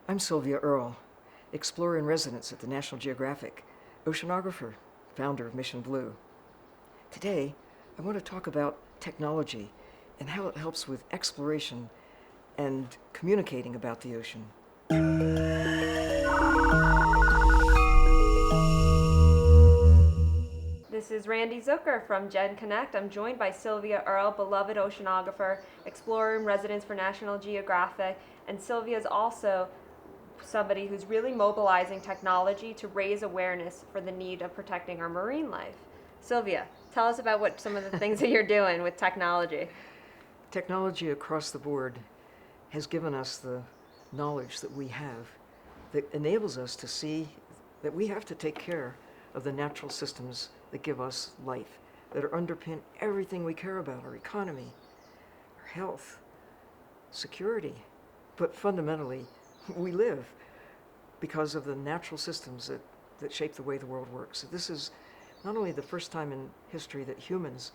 I'm Sylvia Earle, explorer in residence at the National Geographic, oceanographer, founder of Mission Blue. Today, I want to talk about technology and how it helps with exploration and communicating about the ocean. This is Randy Zucker from genConnect. I'm joined by Sylvia Earle, beloved oceanographer, explorer in residence for National Geographic, and Sylvia is also somebody who's really mobilizing technology to raise awareness for the need of protecting our marine life. Sylvia, tell us about what some of the things that you're doing with technology. Technology across the board has given us the knowledge that we have that enables us to see that we have to take care of the natural systems that give us life, that underpin everything we care about, our economy, our health, security. But fundamentally, we live because of the natural systems that shape the way the world works. So this is not only the first time in history that humans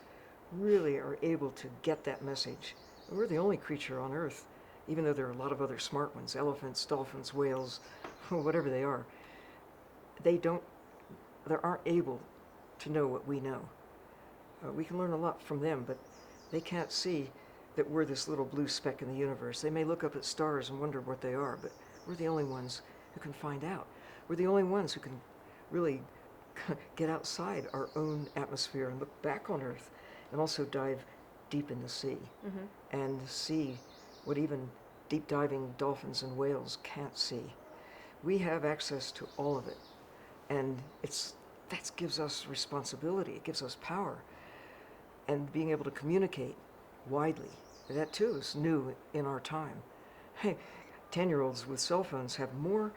really are able to get that message. We're the only creature on Earth, even though there are a lot of other smart ones, elephants, dolphins, whales, whatever they are, they aren't able to know what we know. We can learn a lot from them, but they can't see that we're this little blue speck in the universe. They may look up at stars and wonder what they are, but we're the only ones who can find out. We're the only ones who can really get outside our own atmosphere and look back on Earth and also dive deep in the sea and see what even deep diving dolphins and whales can't see. We have access to all of it, and that gives us responsibility, it gives us power, and being able to communicate widely. That too is new in our time. Hey, 10-year-olds with cell phones have more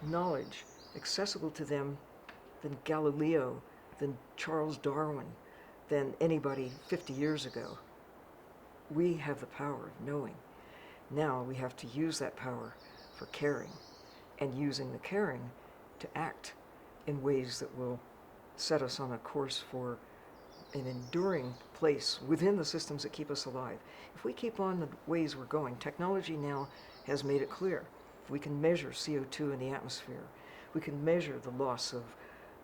knowledge accessible to them than Galileo, than Charles Darwin, than anybody 50 years ago. We have the power of knowing. Now we have to use that power for caring, and using the caring to act in ways that will set us on a course for an enduring place within the systems that keep us alive. If we keep on the ways we're going, technology now has made it clear. We can measure CO2 in the atmosphere. We can measure the loss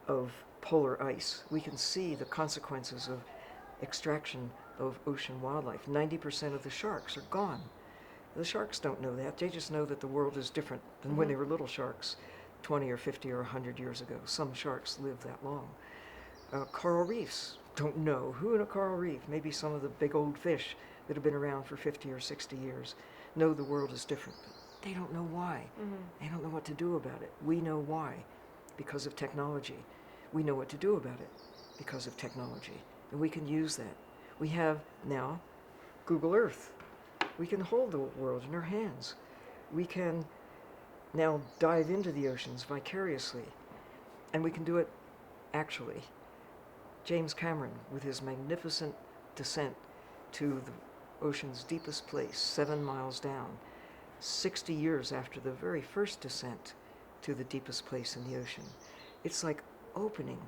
of polar ice. We can see the consequences of extraction of ocean wildlife. 90% of the sharks are gone. The sharks don't know that. They just know that the world is different than when they were little sharks 20 or 50 or 100 years ago. Some sharks live that long. Coral reefs don't know. Who in a coral reef, maybe some of the big old fish that have been around for 50 or 60 years, know the world is different, but they don't know why. They don't know what to do about it. We know why, because of technology. We know what to do about it because of technology, and we can use that. We have now Google Earth. We can hold the world in our hands. We can now dive into the oceans vicariously, and we can do it actually. James Cameron, with his magnificent descent to the ocean's deepest place, 7 miles down, 60 years after the very first descent to the deepest place in the ocean. It's like opening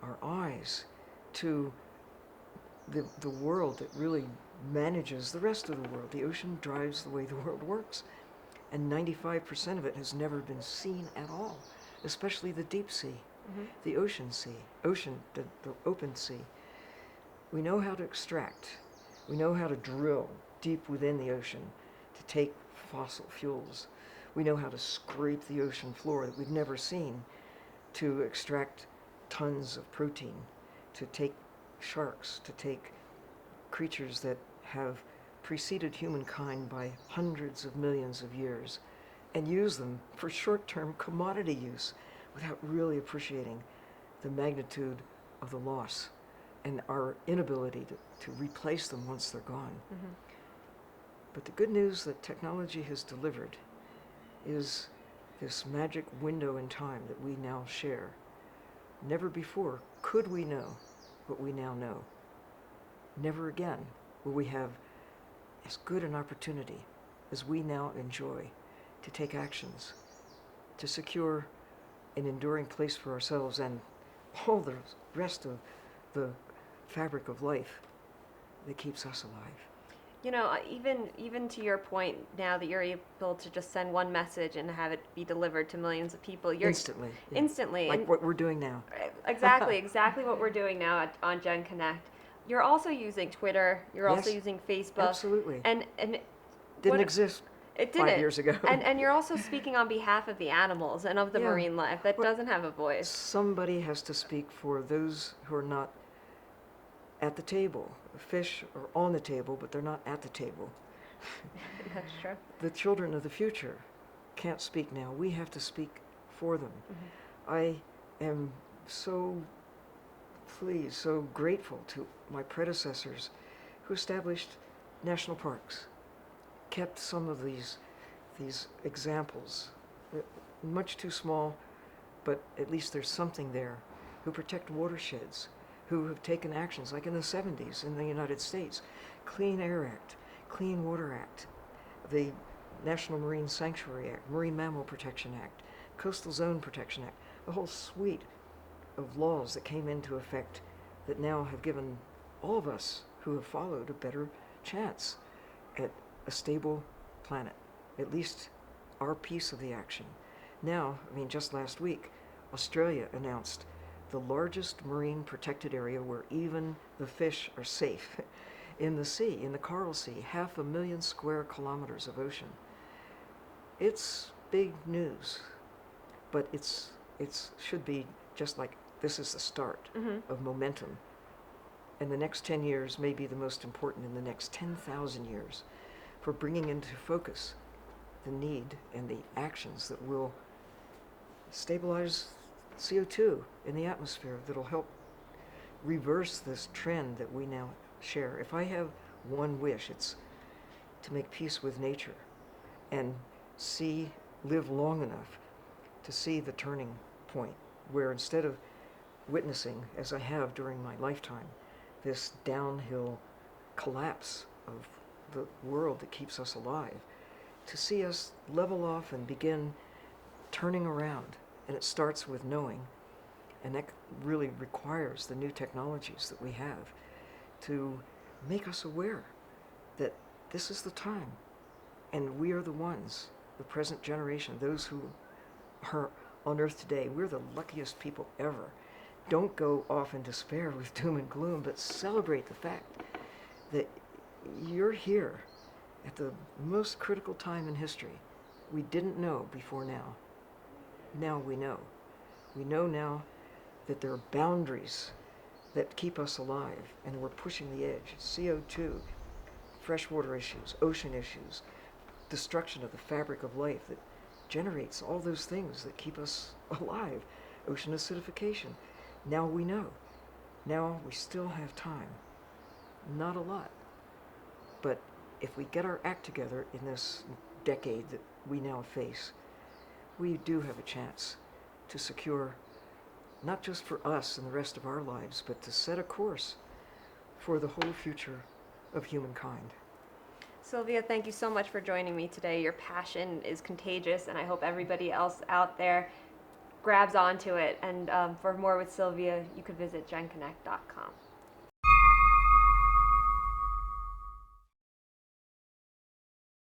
our eyes to the world that really manages the rest of the world. The ocean drives the way the world works, and 95% of it has never been seen at all, especially the deep sea. The ocean sea, the open sea. We know how to extract. We know how to drill deep within the ocean to take fossil fuels. We know how to scrape the ocean floor that we've never seen to extract tons of protein, to take sharks, to take creatures that have preceded humankind by hundreds of millions of years and use them for short-term commodity use, without really appreciating the magnitude of the loss and our inability to replace them once they're gone. But the good news that technology has delivered is this magic window in time that we now share. Never before could we know what we now know. Never again will we have as good an opportunity as we now enjoy to take actions, to secure an enduring place for ourselves and all the rest of the fabric of life that keeps us alive. You know, even to your point, now that you're able to just send one message and have it be delivered to millions of people, you're Instantly. Yeah. instantly, Like and what we're doing now. exactly what we're doing now on genConnect. You're also using Twitter. You're also Yes, using Facebook, absolutely. and Didn't what exist it 5 years ago. and you're also speaking on behalf of the animals and of the Yeah. marine life that Well, doesn't have a voice. somebody has to speak for those who are not at the table. Fish are on the table, but they're not at the table. That's true. The children of the future can't speak now. We have to speak for them. Mm-hmm. I am so pleased, so grateful to my predecessors who established national parks, kept some of these examples, much too small, but at least there's something there, who protect watersheds, who have taken actions, like in the 70s in the United States, Clean Air Act, Clean Water Act, the National Marine Sanctuary Act, Marine Mammal Protection Act, Coastal Zone Protection Act, a whole suite of laws that came into effect that now have given all of us who have followed a better chance at a stable planet, at least our piece of the action. Now, I mean, just last week, Australia announced the largest marine protected area where even the fish are safe in the sea, in the Coral Sea, 500,000 square kilometers of ocean. It's big news, but it should be just like this is the start of momentum. And the next 10 years may be the most important in the next 10,000 years for bringing into focus the need and the actions that will stabilize CO2 in the atmosphere, that'll help reverse this trend that we now share. If I have one wish, it's to make peace with nature and live long enough to see the turning point where, instead of witnessing, as I have during my lifetime, this downhill collapse of the world that keeps us alive, to see us level off and begin turning around. And it starts with knowing, and that really requires the new technologies that we have to make us aware that this is the time, and we are the ones, the present generation, those who are on Earth today. We're the luckiest people ever. Don't go off in despair with doom and gloom, but celebrate the fact that you're here at the most critical time in history. We didn't know before now. Now we know. We know now that there are boundaries that keep us alive, and we're pushing the edge. CO2, freshwater issues, ocean issues, destruction of the fabric of life that generates all those things that keep us alive, ocean acidification. Now we know. Now we still have time. Not a lot. But if we get our act together in this decade that we now face, we do have a chance to secure, not just for us and the rest of our lives, but to set a course for the whole future of humankind. Sylvia, thank you so much for joining me today. Your passion is contagious, and I hope everybody else out there grabs onto it. And for more with Sylvia, you could visit genConnect.com.